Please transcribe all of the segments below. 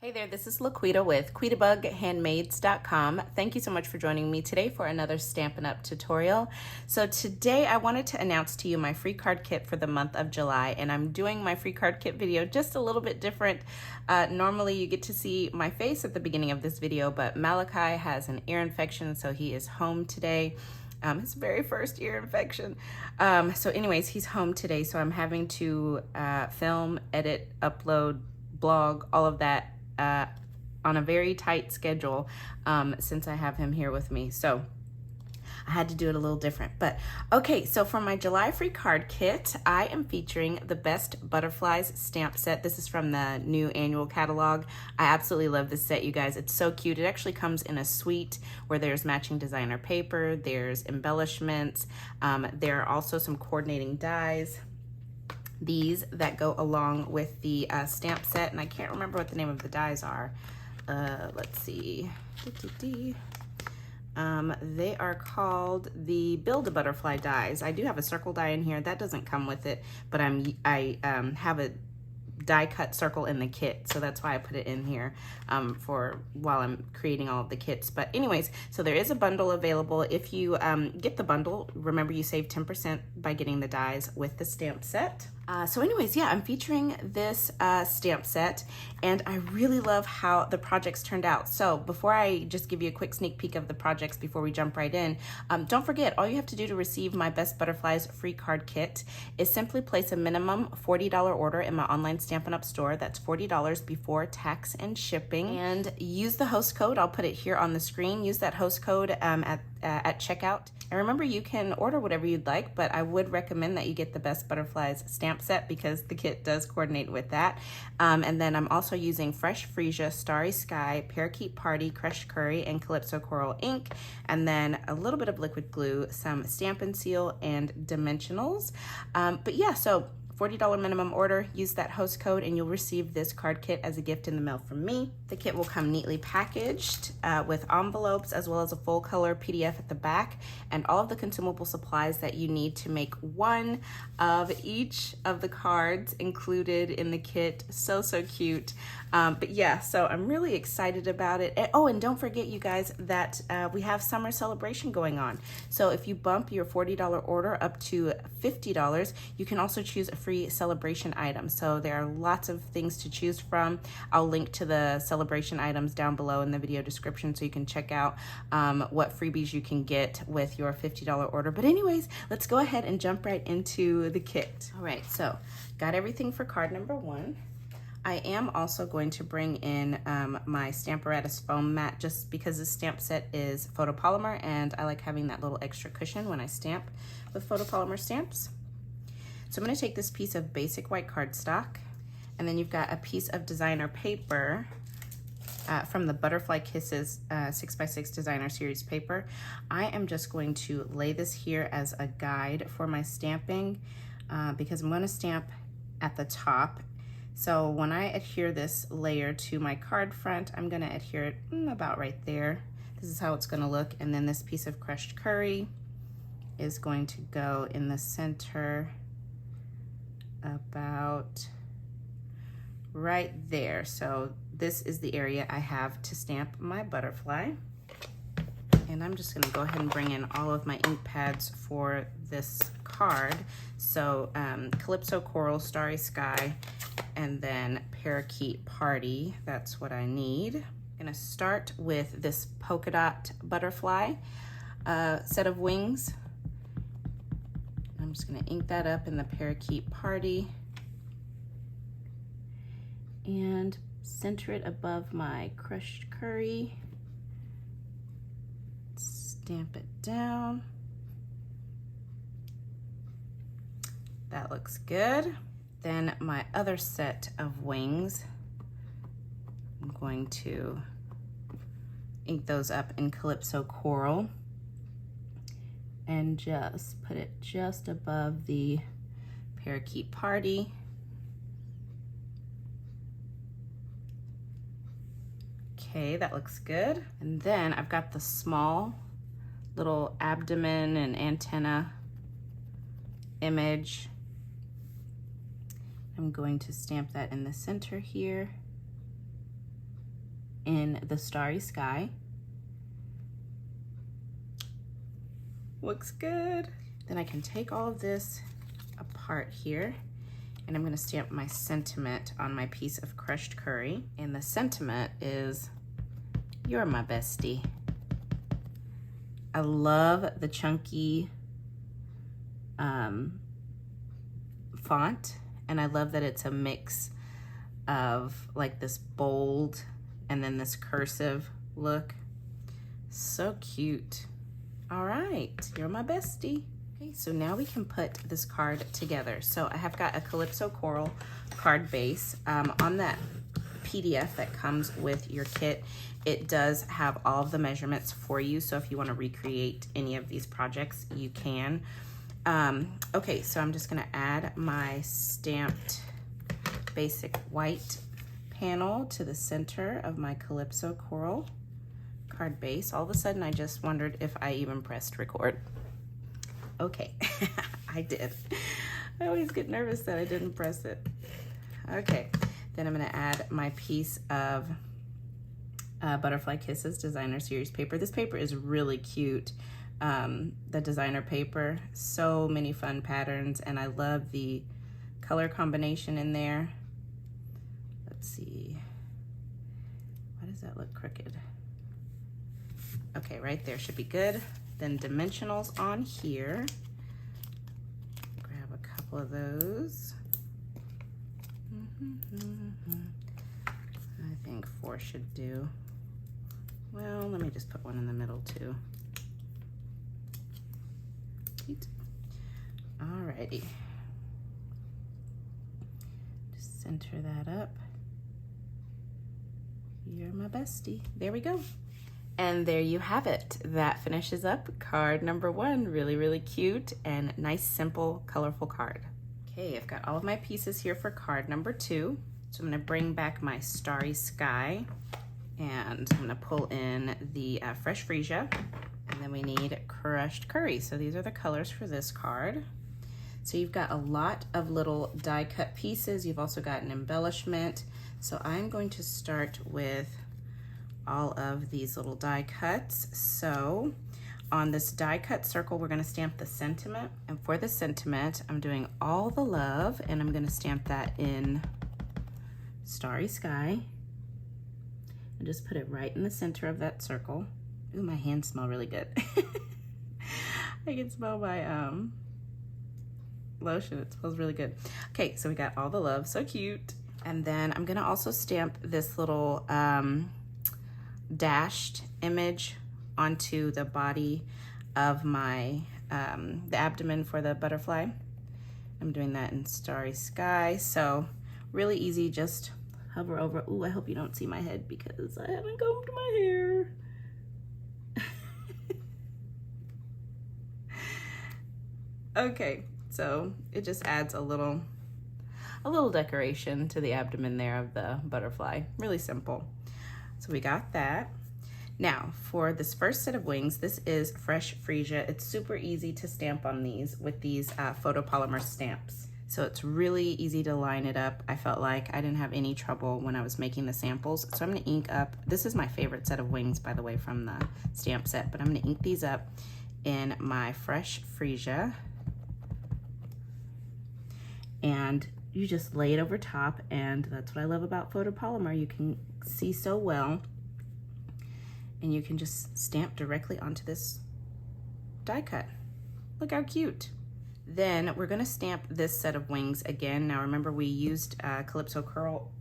Hey there, this is LaQuita with QuitaBugHandmaids.com. Thank you so much for joining me today for another Stampin' Up! Tutorial. So today I wanted to announce to you my free card kit for the month of July, and I'm doing my free card kit video just a little bit different. Normally you get to see my face at the beginning of this video, but Malachi has an ear infection, so he is home today. His very first ear infection. So anyways, he's home today, so I'm having to film, edit, upload, blog, all of that on a very tight schedule since I have him here with me. So I had to do it a little different. But okay, so for my July free card kit, I am featuring the Best Butterflies stamp set. This is from the new annual catalog. I absolutely love this set, you guys. It's so cute. It actually comes in a suite where there's matching designer paper, there's embellishments, there are also some coordinating dies, these that go along with the stamp set, and I can't remember what the name of the dies are. Let's see. They are called the Build-A-Butterfly dies. I do have a circle die in here. That doesn't come with it, but I have a die cut circle in the kit, so that's why I put it in here for while I'm creating all of the kits. But anyways, so there is a bundle available. If you get the bundle, remember you save 10% by getting the dies with the stamp set. So anyways, yeah, I'm featuring this stamp set, and I really love how the projects turned out. So before I just give you a quick sneak peek of the projects before we jump right in, don't forget, all you have to do to receive my Best Butterflies free card kit is simply place a minimum $40 order in my online Stampin' Up! Store. That's $40 before tax and shipping. And use the host code. I'll put it here on the screen. Use that host code at checkout. And remember, you can order whatever you'd like, but I would recommend that you get the Best Butterflies stamp set because the kit does coordinate with that. And then I'm also using Fresh Freesia, Starry Sky, Parakeet Party, Crushed Curry, and Calypso Coral ink. And then a little bit of liquid glue, some Stampin' Seal, and dimensionals. But yeah, so $40 minimum order, use that host code, and you'll receive this card kit as a gift in the mail from me. The kit will come neatly packaged with envelopes as well as a full color PDF at the back and all of the consumable supplies that you need to make one of each of the cards included in the kit. So cute. But yeah, so I'm really excited about it. And don't forget, you guys, that we have summer celebration going on. So if you bump your $40 order up to $50, you can also choose a free celebration item. So there are lots of things to choose from. I'll link to the celebration items down below in the video description so you can check out what freebies you can get with your $50 order. But anyways, let's go ahead and jump right into the kit. All right, so got everything for card number 1. I am also going to bring in my Stamparatus foam mat just because this stamp set is photopolymer and I like having that little extra cushion when I stamp with photopolymer stamps. So I'm going to take this piece of basic white cardstock, and then you've got a piece of designer paper from the Butterfly Kisses 6x6 designer series paper. I am just going to lay this here as a guide for my stamping because I'm going to stamp at the top. So when I adhere this layer to my card front, I'm going to adhere it about right there. This is how it's going to look. And then this piece of crushed curry is going to go in the center about right there. So this is the area I have to stamp my butterfly. And I'm just gonna go ahead and bring in all of my ink pads for this card. So Calypso Coral, Starry Sky, and then Parakeet Party. That's what I need. I'm gonna start with this polka dot butterfly set of wings. I'm just gonna ink that up in the Parakeet Party and center it above my crushed curry. Stamp it down. That looks good. Then my other set of wings, I'm going to ink those up in Calypso Coral and just put it just above the Parakeet Party. Okay, that looks good. And then I've got the small little abdomen and antenna image. I'm going to stamp that in the center here. in the Starry Sky. Looks good. Then I can take all of this apart here, and I'm gonna stamp my sentiment on my piece of crushed curry. And the sentiment is, "You're my bestie." I love the chunky font, and I love that it's a mix of like this bold and then this cursive look. So cute. All right, you're my bestie. Okay, so now we can put this card together. So I have got a Calypso Coral card base. On that PDF that comes with your kit, it does have all of the measurements for you. So if you want to recreate any of these projects, you can. Okay, so I'm just gonna add my stamped basic white panel to the center of my Calypso Coral card base. All of a sudden, I just wondered if I even pressed record. Okay, I did. I always get nervous that I didn't press it. Okay, then I'm gonna add my piece of Butterfly Kisses Designer Series paper. This paper is really cute. The designer paper, so many fun patterns, and I love the color combination in there. Let's see, why does that look crooked? Okay, right there should be good. Then dimensionals on here. Grab a couple of those. I think 4 should do. Well, let me just put one in the middle too. Alrighty. Just center that up. You're my bestie. There we go. And there you have it. That finishes up card number 1. Really, really cute and nice, simple, colorful card. Okay, I've got all of my pieces here for card number 2. So I'm gonna bring back my Starry Sky, and I'm gonna pull in the fresh freesia, and then we need crushed curry. So these are the colors for this card. So you've got a lot of little die cut pieces. You've also got an embellishment. So I'm going to start with all of these little die cuts. So on this die cut circle, we're gonna stamp the sentiment. And for the sentiment, I'm doing all the love, and I'm gonna stamp that in Starry Sky. And just put it right in the center of that circle. Ooh, my hands smell really good. I can smell my lotion, it smells really good. Okay, so we got all the love, so cute. And then I'm gonna also stamp this little dashed image onto the body of my, the abdomen for the butterfly. I'm doing that in Starry Sky, so really easy, just hover over. Ooh, I hope you don't see my head because I haven't combed my hair. Okay, so it just adds a little decoration to the abdomen there of the butterfly. Really simple. So we got that. Now for this first set of wings, this is fresh freesia. It's super easy to stamp on these with these photopolymer stamps. So it's really easy to line it up. I felt like I didn't have any trouble when I was making the samples. So I'm gonna ink up, this is my favorite set of wings, by the way, from the stamp set, but I'm gonna ink these up in my fresh freesia. And you just lay it over top, and that's what I love about photopolymer. You can see so well, and you can just stamp directly onto this die cut. Look how cute. Then we're gonna stamp this set of wings again. Now remember, we used Calypso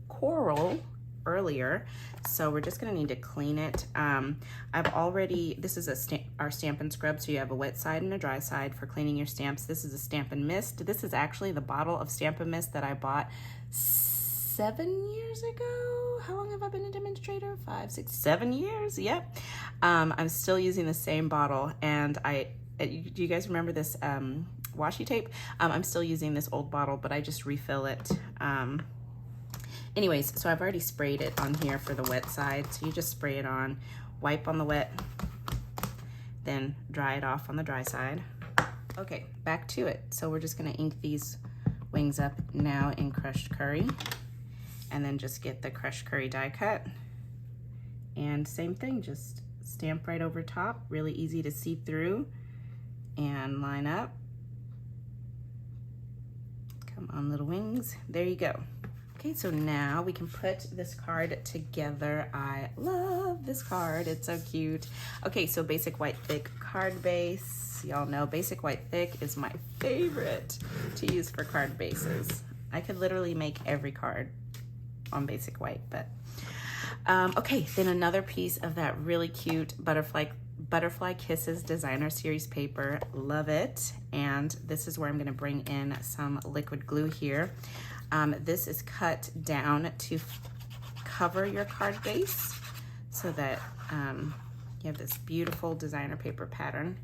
Coral earlier, so we're just gonna need to clean it. This is our Stampin' Scrub, so you have a wet side and a dry side for cleaning your stamps. This is a Stampin' Mist. This is actually the bottle of Stampin' Mist that I bought 7 years ago. How long have I been a demonstrator? 5, 6, 7 years, yep. I'm still using the same bottle, and do you guys remember this washi tape? I'm still using this old bottle, but I just refill it. Anyways, so I've already sprayed it on here for the wet side. So you just spray it on, wipe on the wet, then dry it off on the dry side. Okay, back to it. So we're just gonna ink these wings up now in crushed curry, and then just get the crushed curry die cut And same thing, just stamp right over top, really easy to see through, and line up. Come on, little wings, there you go. Okay, so now we can put this card together. I love this card, it's so cute. Okay, so basic white thick card base. Y'all know basic white thick is my favorite to use for card bases. I could literally make every card on basic white, but okay, then another piece of that really cute Butterfly Kisses designer series paper. Love it. And this is where I'm going to bring in some liquid glue here. This is cut down to cover your card base so that you have this beautiful designer paper pattern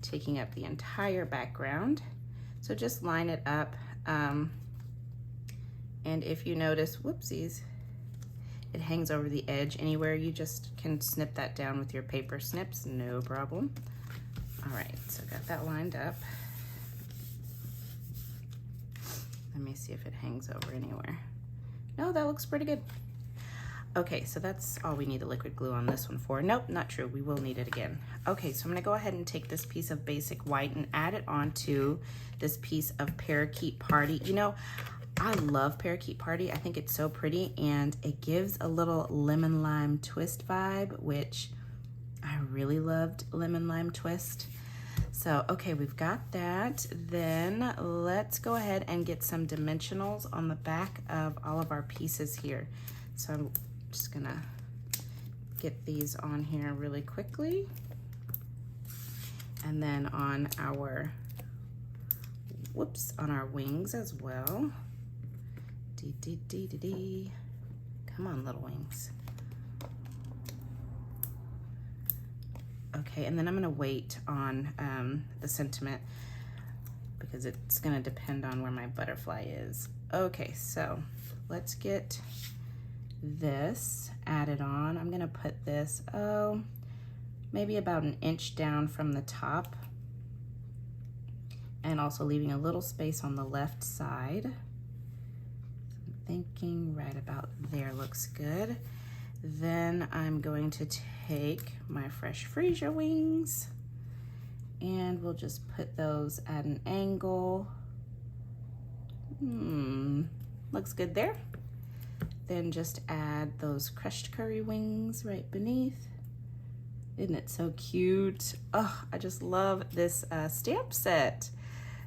taking up the entire background. So just line it up. And if you notice, whoopsies, it hangs over the edge anywhere, you just can snip that down with your paper snips, no problem. All right, so got that lined up. Let me see if it hangs over anywhere. No, that looks pretty good. Okay, so that's all we need the liquid glue on this one for. Nope, not true, we will need it again. Okay, so I'm gonna go ahead and take this piece of basic white and add it onto this piece of Parakeet Party. You know, I love Parakeet Party. I think it's so pretty, and it gives a little lemon lime twist vibe, which I really loved lemon lime twist. So, okay, we've got that. Then let's go ahead and get some dimensionals on the back of all of our pieces here. So I'm just gonna get these on here really quickly. And then on our, on our wings as well. Come on, little wings. Okay, and then I'm gonna wait on the sentiment because it's gonna depend on where my butterfly is. Okay, so let's get this added on. I'm gonna put this, maybe about an inch down from the top, and also leaving a little space on the left side. Thinking right about there looks good. Then I'm going to take my fresh freesia wings and we'll just put those at an angle. Looks good there. Then just add those crushed curry wings right beneath. Isn't it so cute? Oh, I just love this stamp set.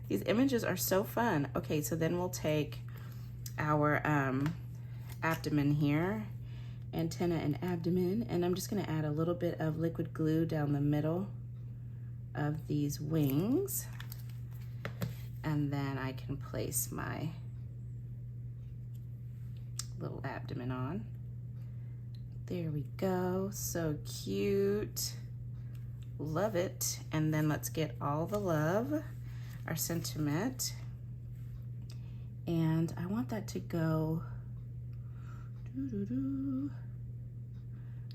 These images are so fun. Okay, so then we'll take our abdomen here, antenna and abdomen, and I'm just gonna add a little bit of liquid glue down the middle of these wings, and then I can place my little abdomen on. There we go, so cute, love it. And then let's get all the love, our sentiment. And I want that to go,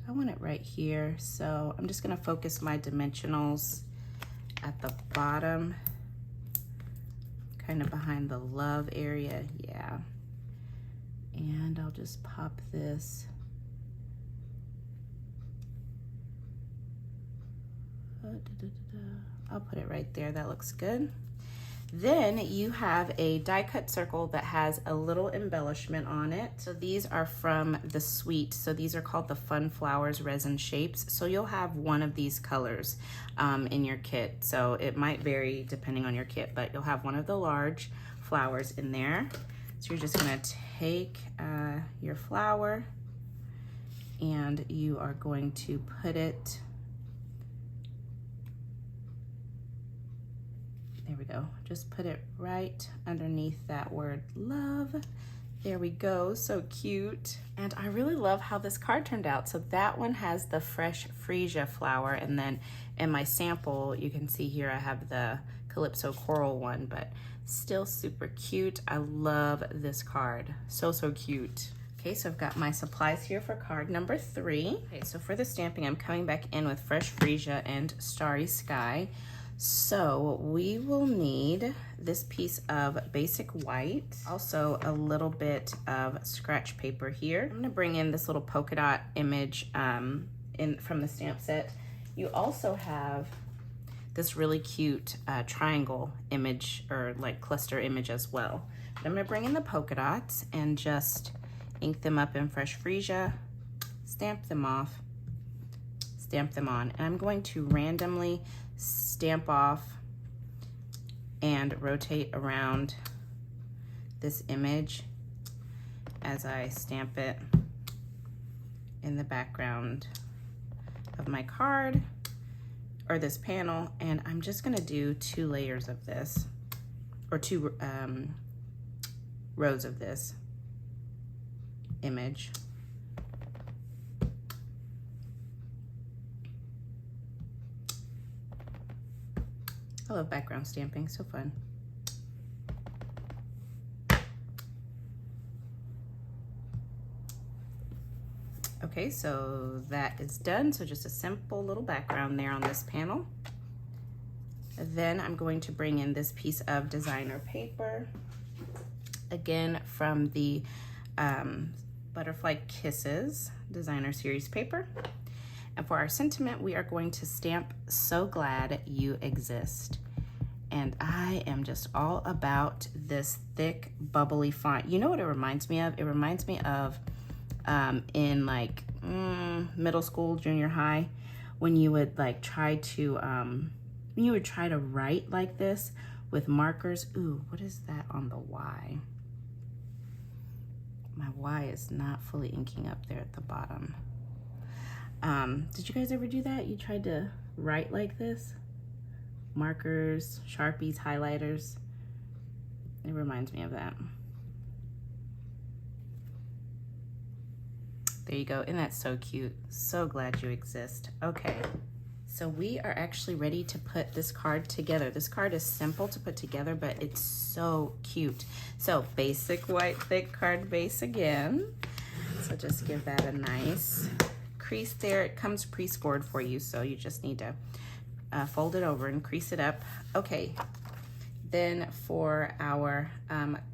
I want it right here. So I'm just gonna focus my dimensionals at the bottom, kind of behind the love area, yeah. And I'll just pop this. I'll put it right there, that looks good. Then you have a die cut circle that has a little embellishment on it. So these are from the suite. So these are called the Fun Flowers Resin Shapes. So you'll have one of these colors in your kit. So it might vary depending on your kit, but you'll have one of the large flowers in there. So you're just gonna take your flower and you are going to put it, there we go, just put it right underneath that word love. There we go, so cute. And I really love how this card turned out. So that one has the fresh freesia flower, and then in my sample, you can see here I have the Calypso coral one, but still super cute. I love this card, so cute. Okay, so I've got my supplies here for card number 3. Okay, so for the stamping, I'm coming back in with fresh freesia and starry sky. So we will need this piece of basic white, also a little bit of scratch paper here. I'm gonna bring in this little polka dot image from the stamp set. You also have this really cute triangle image, or like cluster image as well. But I'm gonna bring in the polka dots and just ink them up in fresh freesia, stamp them off, stamp them on. And I'm going to randomly stamp off and rotate around this image as I stamp it in the background of my card or this panel. And I'm just gonna do 2 layers of this, or 2 rows of this image. I love background stamping, so fun. Okay, so that is done. So just a simple little background there on this panel. Then I'm going to bring in this piece of designer paper, again from the Butterfly Kisses designer series paper. And for our sentiment, we are going to stamp "So Glad You Exist." And I am just all about this thick, bubbly font. You know what it reminds me of? It reminds me of in like middle school, junior high, when you would like try to write like this with markers. Ooh, what is that on the Y? My Y is not fully inking up there at the bottom. Did you guys ever do that? You tried to write like this? Markers, Sharpies, highlighters. It reminds me of that. There you go. Isn't that so cute? So glad you exist. Okay, so we are actually ready to put this card together. This card is simple to put together, but it's so cute. So basic white thick card base again. So just give that a nice crease there. It comes pre-scored for you, so you just need to fold it over and crease it up. Okay, then for our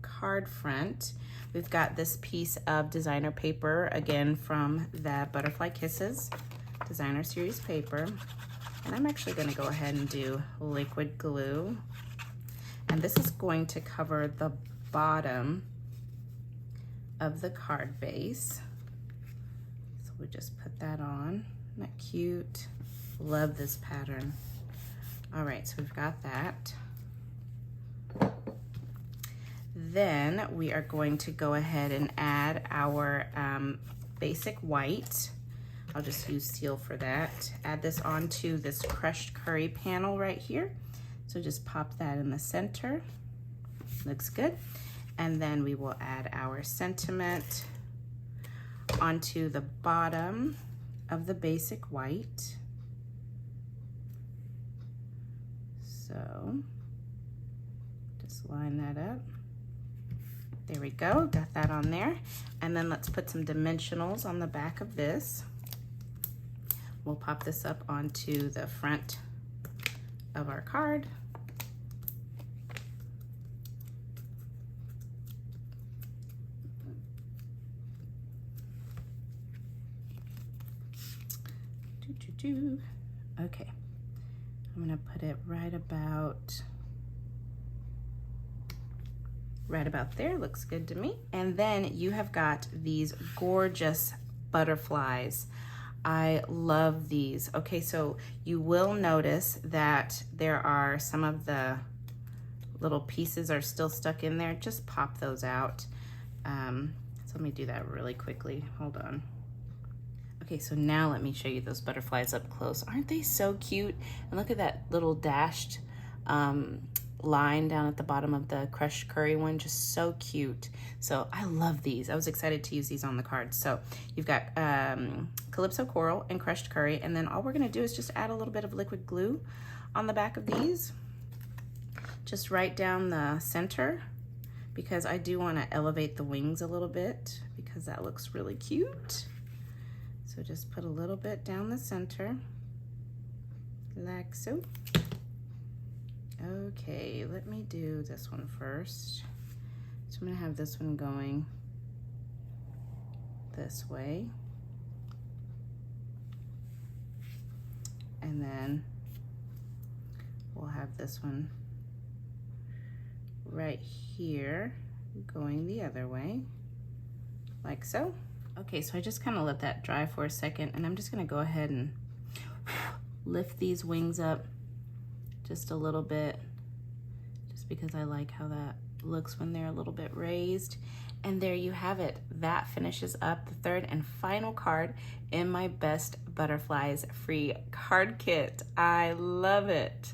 card front, we've got this piece of designer paper, again from the Butterfly Kisses designer series paper. And I'm actually gonna go ahead and do liquid glue. And this is going to cover the bottom of the card base. So we just put that on. Isn't that cute? Love this pattern. All right, so we've got that. Then we are going to go ahead and add our basic white. I'll just use steel for that. Add this onto this crushed curry panel right here. So just pop that in the center. Looks good. And then we will add our sentiment onto the bottom of the basic white. So just line that up. There we go, got that on there. And then let's put some dimensionals on the back of this. We'll pop this up onto the front of our card. Okay, I'm gonna put it right about there. Looks good to me. And then you have got these gorgeous butterflies. I love these. Okay, so you will notice that there are some of the little pieces are still stuck in there. Just pop those out. So let me do that really quickly. Hold on. Okay, so now let me show you those butterflies up close. Aren't they so cute? And look at that little dashed line down at the bottom of the crushed curry one, just so cute. So I love these. I was excited to use these on the card. So you've got Calypso coral and crushed curry, and then all we're gonna do is just add a little bit of liquid glue on the back of these, just right down the center, because I do want to elevate the wings a little bit because that looks really cute. So just put a little bit down the center, like so. Okay, let me do this one first. So I'm gonna have this one going this way. And then we'll have this one right here going the other way, like so. Okay, so I just kind of let that dry for a second, and I'm just gonna go ahead and lift these wings up just a little bit, just because I like how that looks when they're a little bit raised. And there you have it. That finishes up the third and final card in my Best Butterflies free card kit. I love it.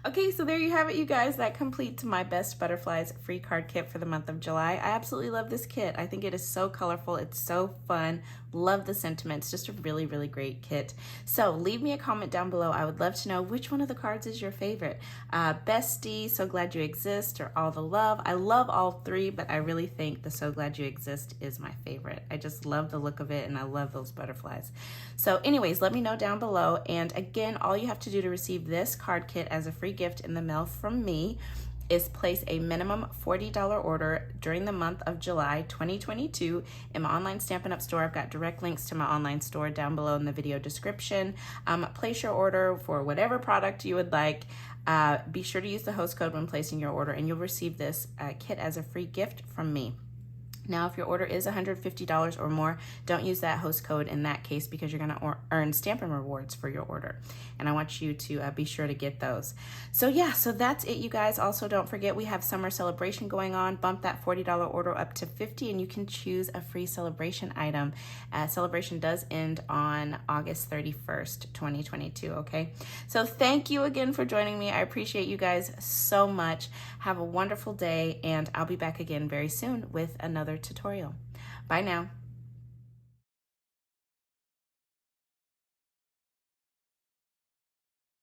Okay, so there you have it, you guys. That completes my Best Butterflies free card kit for the month of July. I absolutely love this kit. I think it is so colorful. It's so fun. Love the sentiments. Just a really, really great kit. So leave me a comment down below. I would love to know which one of the cards is your favorite. Bestie, So Glad You Exist, or All the Love. I love all three, but I really think the So Glad You Exist is my favorite. I just love the look of it, and I love those butterflies. So anyways, let me know down below. And again, all you have to do to receive this card kit as a free gift in the mail from me is place a minimum $40 order during the month of July 2022 in my online Stampin' Up! Store. I've got direct links to my online store down below in the video description. Place your order for whatever product you would like. Be sure to use the host code when placing your order, and you'll receive this kit as a free gift from me. Now, if your order is $150 or more, don't use that host code in that case, because you're going to earn Stampin' rewards for your order. And I want you to be sure to get those. So yeah, so that's it, you guys. Also, don't forget we have summer celebration going on. Bump that $40 order up to $50, and you can choose a free celebration item. Celebration does end on August 31st, 2022, okay? So thank you again for joining me. I appreciate you guys so much. Have a wonderful day, and I'll be back again very soon with another tutorial. Bye now.